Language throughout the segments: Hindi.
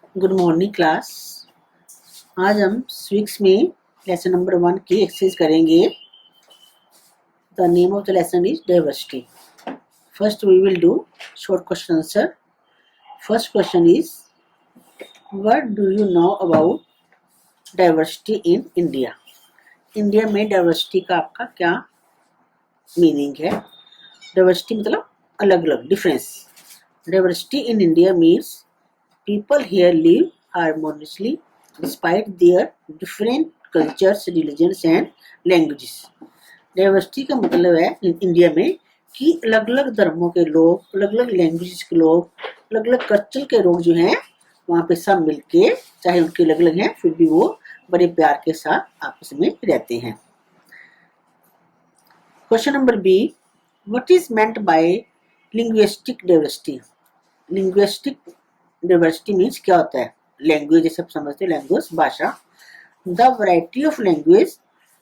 Good morning class. आज हम स्विक्स में लेसन नंबर 1 की एक्सरसाइज करेंगे। The name of the lesson is diversity. First we will do short question answer. First question is what do you know about diversity in India. India में डाइवर्सिटी का आपका क्या मीनिंग है? डाइवर्सिटी मतलब अलग अलग, difference. Diversity in India means people here live harmoniously despite their different cultures, religions and languages. Diversity का मतलब है इंडिया में कि अलग अलग धर्मों के लोग, अलग अलग लैंग्वेजेस के लोग, अलग अलग कल्चर के लोग जो हैं वहाँ पे सब मिलके, चाहे उनके अलग अलग हैं फिर भी वो बड़े प्यार के साथ आपस में रहते हैं। Question number B, what is meant by linguistic diversity. Linguistic diversity means क्या होता है? लैंग्वेज, जैसे आप समझते हैं, लैंग्वेज भाषा। The variety of language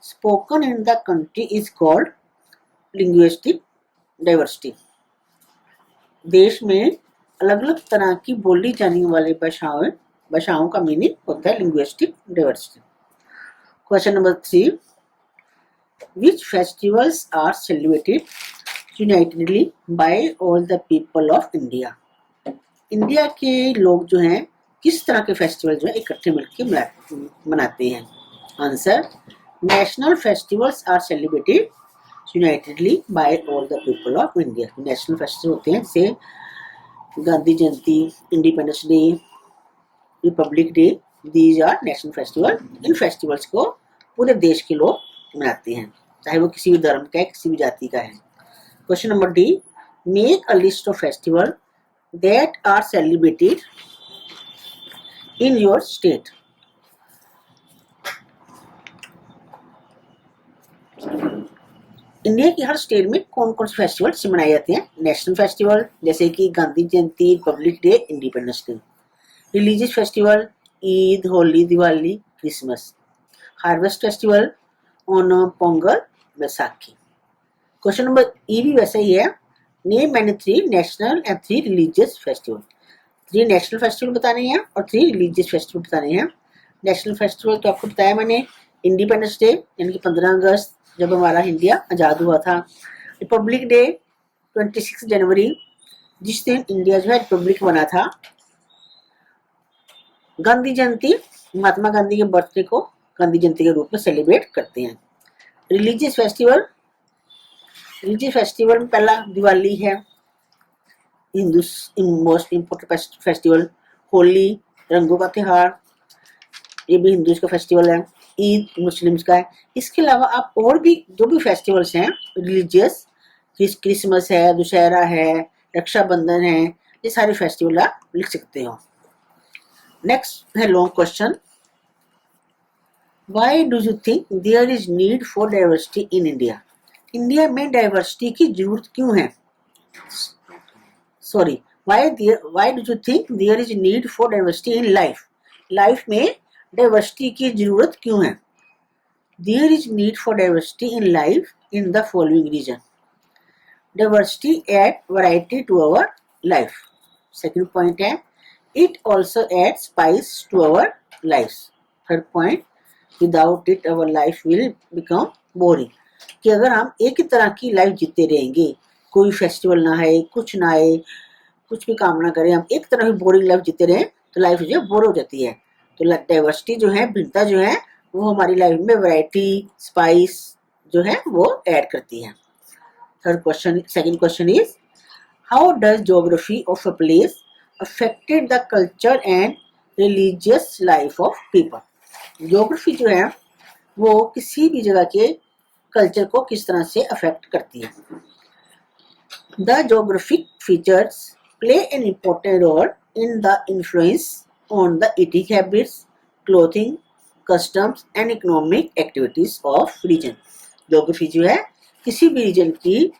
spoken in the country is called linguistic diversity. देश में अलग अलग तरह की बोली जाने वाली भाषाओं का मीनिंग होता है linguistic diversity. Question number 3, which festivals are celebrated unitedly by all the people of India. India के लोग जो हैं किस तरह के फेस्टिवल जो है इकट्ठे मिलकर मनाते हैं? Answer, national festivals are celebrated unitedly by all the people of India. National festival होते हैं जैसे Gandhi Jayanti, independence day, republic day, these are national festival. इन फेस्टिवल्स को पूरे देश के लोग मनाते हैं, चाहे वो किसी भी धर्म का है, किसी भी जाति का है। Question number D, make a list of festival that are celebrated in your state. India की हर स्टेट में कौन कौन से फेस्टिवल मनाए जाते हैं? नेशनल फेस्टिवल जैसे कि Gandhi Jayanti, republic day, independence day. Religious festival, Eid, Holi, Diwali, Christmas. Harvest festival, Onam, Pongal, Baisakhi. Question number E भी वैसा ही है। Name any 3 national and 3 religious festival. 3 national festival बताने हैं और 3 रिलीजियस फेस्टिवल बताने हैं। नेशनल फेस्टिवल तो आपको बताया मैंने, इंडिपेंडेंस डे यानी कि 15 अगस्त जब हमारा इंडिया आज़ाद हुआ था। रिपब्लिक डे 26 जनवरी, जिस दिन इंडिया जो है रिपब्लिक बना था। गांधी जयंती, महात्मा गांधी के बर्थडे को गांधी जयंती के रूप में सेलिब्रेट करते हैं। रिलीजियस फेस्टिवल में पहला दिवाली है, Hindu most important festival. Holi, रंगों का त्योहार, ये भी हिंदूज का फेस्टिवल है। ईद मुस्लिम्स का है। इसके अलावा आप और भी जो भी फेस्टिवल्स हैं रिलीजियस, क्रिसमस है, दशहरा है, रक्षाबंधन है, ये सारे फेस्टिवल आप लिख सकते हो। नेक्स्ट है long question, why do you think there is need for diversity in India. India में डाइवर्सिटी की जरूरत क्यों है? Sorry, why do you think there is need for diversity in life. Life में डाइवर्सिटी की जरूरत क्यों है? There is need for diversity in life in the following reason. Diversity add variety to our life. Second point है, it also add spice to our life. Third point, without it our life will become boring. कि अगर हम एक ही तरह की लाइफ जीते रहेंगे, कोई फेस्टिवल ना आए, कुछ ना आए, कुछ भी काम ना करें, हम एक तरह की बोरिंग लाइफ जीते रहें तो लाइफ जो है बोर हो जाती है। तो डाइवर्सिटी जो है, भिन्नता जो है, वो हमारी लाइफ में वैरायटी, स्पाइस जो है वो ऐड करती है। Third question, second question is, how does geography of a place affected the culture and religious life of people. Geography जो है वो किसी भी जगह के कल्चर को किस तरह से अफेक्ट करती है। The geographic features play an important role in the influence on the eating habits, clothing, customs and economic activities of region. Geography जो है किसी भी रीजन की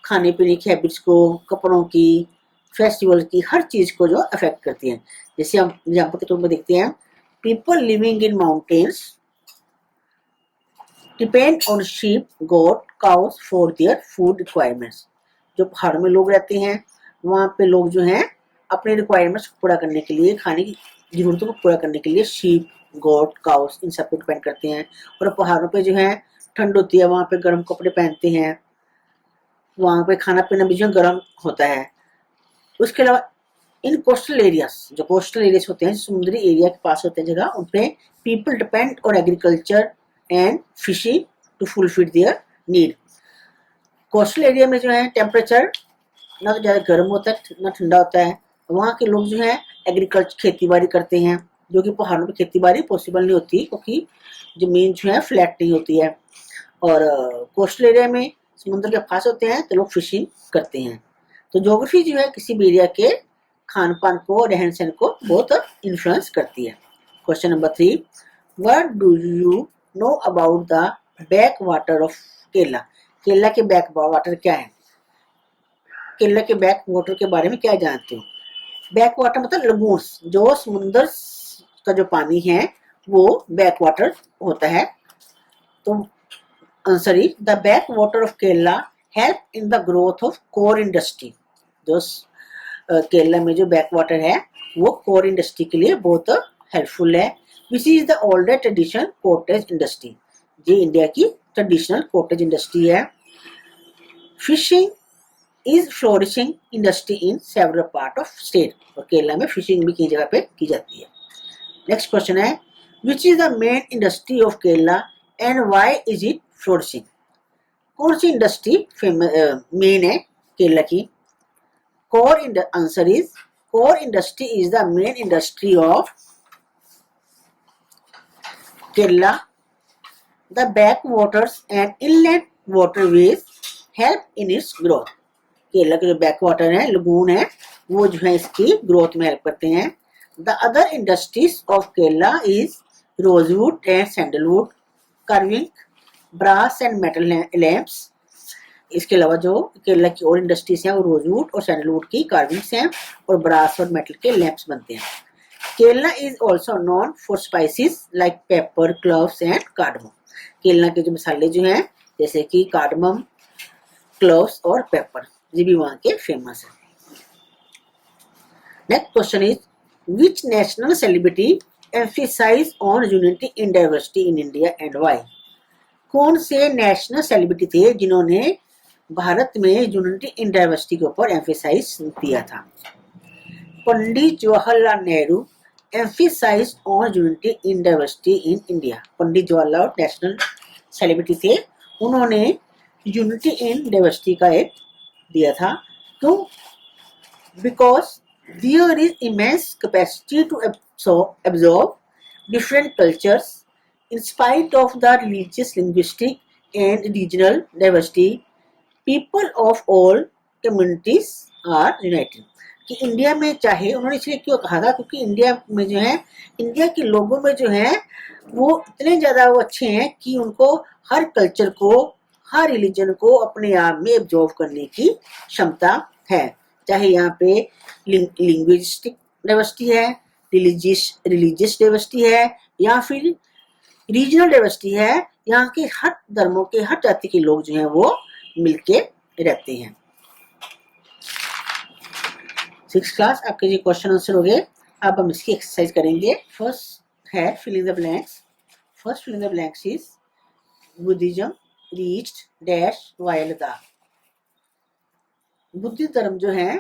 खाने पीने की हैबिट्स को, कपड़ों की, फेस्टिवल की, हर चीज को जो अफेक्ट करती है। जैसे हम एग्जाम्पल के तौर पर देखते हैं, people living in mountains depend on sheep, goat, cows for their food requirements. जो पहाड़ों में लोग रहते हैं वहाँ पे लोग जो हैं अपने रिक्वायरमेंट्स पूरा करने के लिए, खाने की ज़रूरतों को पूरा करने के लिए शीप, गोट, काउस इन सब पे डिपेंड करते हैं। और पहाड़ों पे जो है ठंड होती है, वहाँ पे गर्म कपड़े पहनते हैं, वहाँ पे खाना पीना भी जो गर्म होता है। उसके अलावा इन कोस्टल एरियाज, जो कोस्टल एरियाज होते हैं, समुद्री एरिया के पास होते हैं जगह, उन पे people depend on agriculture and fishing to fulfil their need. Coastal area में जो है टेम्परेचर ना तो ज़्यादा गर्म होता है ना ठंडा होता है। वहाँ के लोग जो है एग्रीकल्चर खेती बाड़ी करते हैं, जो कि पहाड़ों पर खेती बाड़ी पॉसिबल नहीं होती, क्योंकि ज़मीन जो है फ्लैट नहीं होती है। और कोस्टल एरिया में समुद्र के पास होते हैं तो लोग फिशिंग करते हैं। तो ज्योग्राफी जो है किसी भी एरिया के खान पान को, रहन सहन को बहुत इन्फ्लुएंस करती है। Question number 3, what do you know about the back water of Kerala? Kerala के बैक वाटर क्या है? केरला के बैक वाटर के बारे में क्या जानते हो? बैक वाटर मतलब लगून्स, जो समुद्र का जो पानी है वो बैक वाटर होता है। तो answer is the back water of Kerala help in the growth of core industry. जो केरला में जो बैक वाटर है वो कोर इंडस्ट्री के लिए बहुत हेल्पफुल है। Which is the older traditional cottage industry. ये इंडिया की ट्रेडिशनल कॉटेज इंडस्ट्री है। Fishing is flourishing industry in several part of state. और केरला में फिशिंग भी कई जगह पे की जाती है। नेक्स्ट क्वेश्चन है, which is the main industry of Kerala and why is it flourishing? कौन सी इंडस्ट्री मेन है केरला की? Core answer is core industry is the main industry of Kerala. The back waters and inlet waterways help in its growth. Kerala के जो बैक वाटर है, लगून है, वो जो है इसकी ग्रोथ में हेल्प करते हैं। The other industries of Kerala is rosewood and sandalwood, carving, brass and metal lamps. इसके अलावा जो केरला की और इंडस्ट्रीज हैं वो रोजवुड और सैंडलवुड की कार्विंग्स हैं और ब्रास और मेटल के लैंप्स बनते हैं। Kerala is also known for spices like paper, cloves and cardamom. Kerala के जो मसाले जो हैं जैसे कि कार्डमम, क्लोव्स और पेपर, ये भी वहाँ के फेमस है। Next question is, which national celebrity emphasise on unity in diversity in India and why? कौन से नेशनल सेलिब्रिटी थे जिन्होंने भारत में यूनिटी इन डाइवर्सिटी के ऊपर एम्फेसाइज दिया था? Pandit Jawaharlal Nehru emphasize on unity in diversity in India. Pandit Jawaharlal national celebrity थे, उन्होंने यूनिटी इन डाइवर्सिटी का एक दिया था। क्यों? Because there is immense capacity to absorb different cultures in spite of the religious, linguistic and regional diversity. People of all communities are united. कि इंडिया में चाहे, उन्होंने इसलिए क्यों कहा था, क्योंकि इंडिया में जो है, इंडिया के लोगों में जो है वो इतने ज़्यादा वो अच्छे हैं कि उनको हर कल्चर को, हर रिलीजन को अपने आप में एब्जॉर्व करने की क्षमता है। चाहे यहाँ पे लिंग्विस्टिक डाइवर्सिटी है, रिलीजियस डाइवर्सिटी है, या फिर रीजनल डाइवर्सिटी है। यहाँ के हर धर्मों के, हर जाति के लोग जो हैं वो मिलके रहते हैं। 6th क्लास आपके ये क्वेश्चन आंसर हो गए। अब हम इसकी एक्सरसाइज करेंगे। फर्स्ट है filling the blanks. First filling the blanks is Buddhism reached dash via Ladakh. Buddha धर्म जो है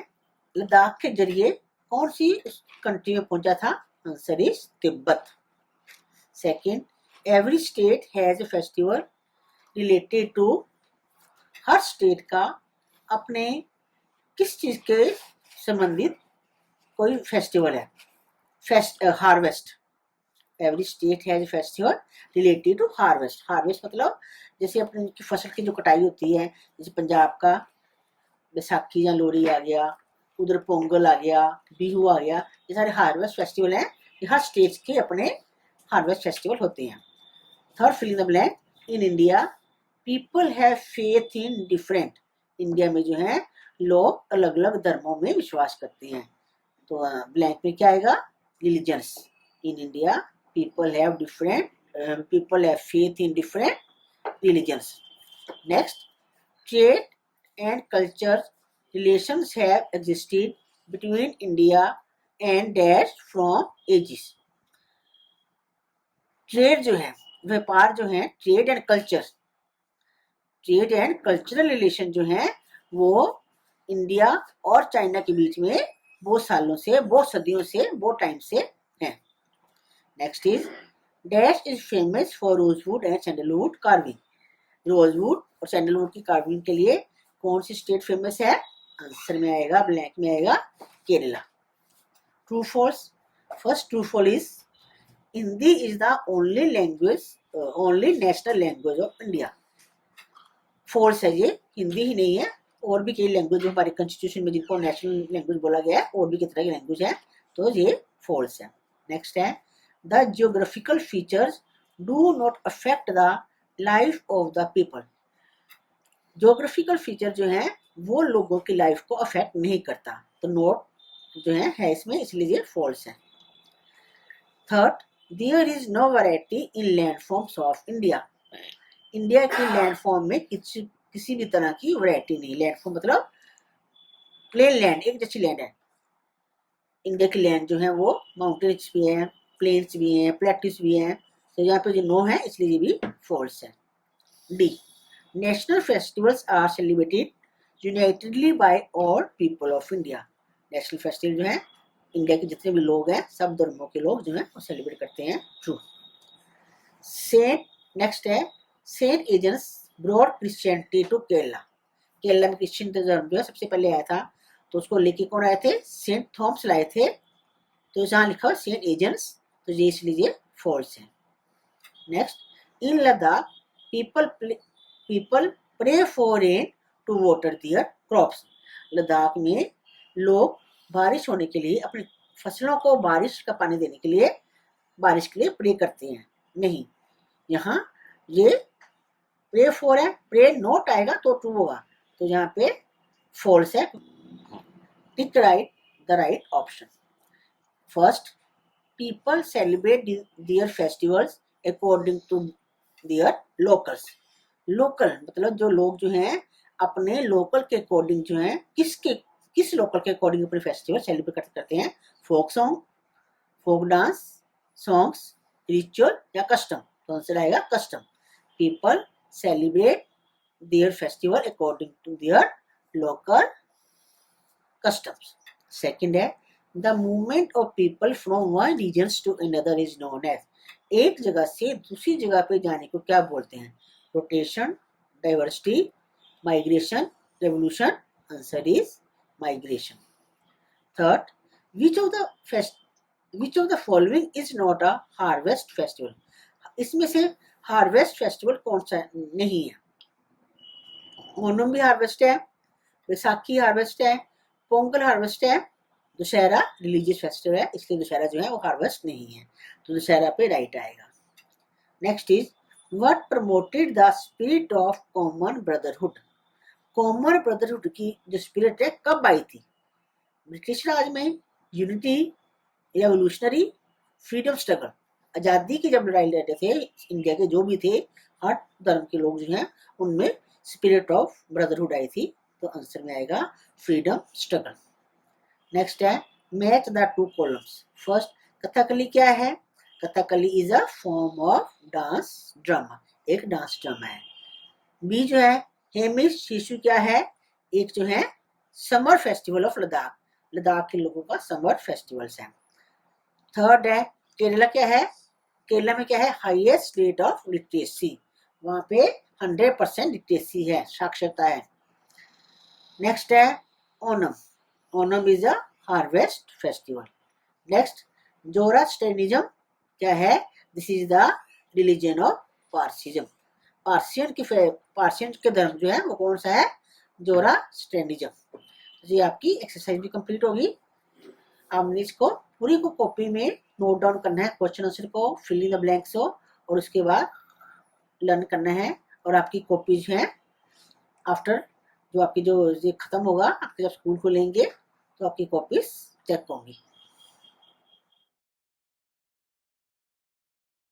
लद्दाख के जरिए कौन सी कंट्री में पहुंचा था? Answer is Tibet. Second, every state has a festival related to. हर स्टेट का अपने किस चीज के संबंधित कोई फेस्टिवल है? Harvest. Every state has a festival related to harvest. Harvest मतलब जैसे अपनी फसल की जो कटाई होती है, जैसे पंजाब का बैसाखी या लोहड़ी आ गया, उधर पोंगल आ गया, बिहू आ गया, ये सारे हार्वेस्ट फेस्टिवल हैं। हर स्टेट के अपने हार्वेस्ट फेस्टिवल होते हैं। Third, filling the blank, in India people have faith in different. India में जो है लोग अलग अलग धर्मों में विश्वास करते हैं। तो ब्लैंक में क्या आएगा? Religions. In India people have faith in different religions. Next, trade and culture relations have existed between India and dash from ages. Trade जो है, व्यापार जो है, trade and culture, trade and cultural relation जो है वो इंडिया और चाइना के बीच में बहुत सालों से, बहुत सदियों से, बहुत टाइम से है। Next is dash is famous for rosewood and sandalwood carving. Rosewood और सैंडलवुड की कार्विंग के लिए कौन सी स्टेट फेमस है? आंसर में आएगा, ब्लैंक में आएगा, Kerala. True false. First true false is Hindi is the only language, only national language of India. False है ये, हिंदी ही नहीं है, और भी कई लैंग्वेज जो हमारे कॉन्स्टिट्यूशन में जिनको नेशनल लैंग्वेज बोला गया है, और भी किस तरह की लैंग्वेज है, तो ये फॉल्स है। नेक्स्ट है the geographical features do not affect the life of the people. Geographical feature जो है वो लोगों की लाइफ को अफेक्ट नहीं करता, तो नोट जो है इसमें, इसलिए ये फॉल्स है। Third, there is no variety in landforms of India. India की लैंडफॉर्म में किसी भी तरह की वैरायटी नहीं। लैंडफॉर्म मतलब प्लेन लैंड, एक जैसी लैंड है। इंडिया की लैंड जो है वो माउंटेन्स भी है, प्लेन्स भी हैं, प्लेट्यूस भी हैं, तो यहाँ पे जो नो है इसलिए ये भी फॉल्स है। D, national festivals are celebrated unitedly by all people of India. National festival जो है इंडिया के जितने भी लोग हैं, सब धर्मों के लोग जो हैं वो सेलिब्रेट करते हैं। ट्रू। सेंट, नेक्स्ट है saint Agnes brought Christianity to Kerala. Kerala में क्रिश्चियन धर्म जो है सबसे पहले आया था, तो उसको लेके कौन आए थे? सेंट थॉमस लाए थे, तो जहाँ लिखा हुआ सेंट एजेंस, तो ये इसलिए फॉल्स है। Next, in Ladakh people pray for rain to water their crops. Ladakh में लोग बारिश होने के लिए, अपनी फसलों को बारिश का पानी देने के लिए, बारिश के लिए प्रे करते हैं। नहीं, यहाँ ये प्रे फॉर है, प्रे नोट आएगा तो ट्रू होगा, तो यहाँ पे फॉल्स है। Tick right the right option. First, people celebrate their festivals according to their locals. Local मतलब जो लोग जो हैं अपने लोकल के अकॉर्डिंग जो है, किस लोकल के अकॉर्डिंग अपने फेस्टिवल सेलिब्रेट करते हैं? Folk song, folk dance, songs, ritual या कस्टम, तो आंसर आएगा custom. People celebrate their festival according to their local customs. Second है the movement of people from one region to another is known as. एक जगह से दूसरी जगह पे जाने को क्या बोलते हैं? Rotation, diversity, migration, revolution. Answer is migration. Third, which of the following is not a harvest festival. इसमें से हार्वेस्ट फेस्टिवल कौन सा नहीं है? ओणम भी हार्वेस्ट है, बैसाखी हार्वेस्ट है, पोंगल हार्वेस्ट है, दशहरा रिलीजियस फेस्टिवल है, इसलिए दशहरा जो है वो हार्वेस्ट नहीं है, तो दशहरा पे राइट आएगा। Next is what promoted the spirit of common brotherhood. Common brotherhood की जो स्पिरिट है कब आई थी? ब्रिटिश राज में, यूनिटी, रेवोल्यूशनरी, फ्रीडम स्ट्रगल। आज़ादी की जब लड़ाई लड़ते थे इंडिया के जो भी थे, हर धर्म के लोग जो हैं उनमें स्पिरिट ऑफ ब्रदरहुड आई थी, तो आंसर में आएगा फ्रीडम स्ट्रगल। नेक्स्ट है match the two columns. First, Kathakali क्या है? Kathakali is a form of dance drama, एक डांस ड्रामा है। बी जो है हेमिश शिशु क्या है? एक जो है summer festival of Ladakh, Ladakh के लोगों का समर फेस्टिवल्स है। थर्ड है केरला क्या है? केरला में क्या है? हाईएस्ट रेट ऑफ लिटरेसी, वहां पे 100% लिटरेसी है, साक्षरता है। नेक्स्ट है Onam, Onam is a harvest festival. Next, Zoroastrianism क्या है? This is the religion of Parsism. पार्सियन के धर्म जो है वो कौन सा है? जोरास्ट्रियनिज्म। ये आपकी एक्सरसाइज भी कंप्लीट होगी। आपने इसको पूरी को कॉपी में नोट डाउन करना है, क्वेश्चन आंसर को फिल इन द ब्लैंक्स हो, और उसके बाद लर्न करना है। और आपकी कॉपीज हैं आफ्टर जो आपकी जो ये खत्म होगा, आपके जब स्कूल खुलेंगे तो आपकी कॉपीज चेक होंगी।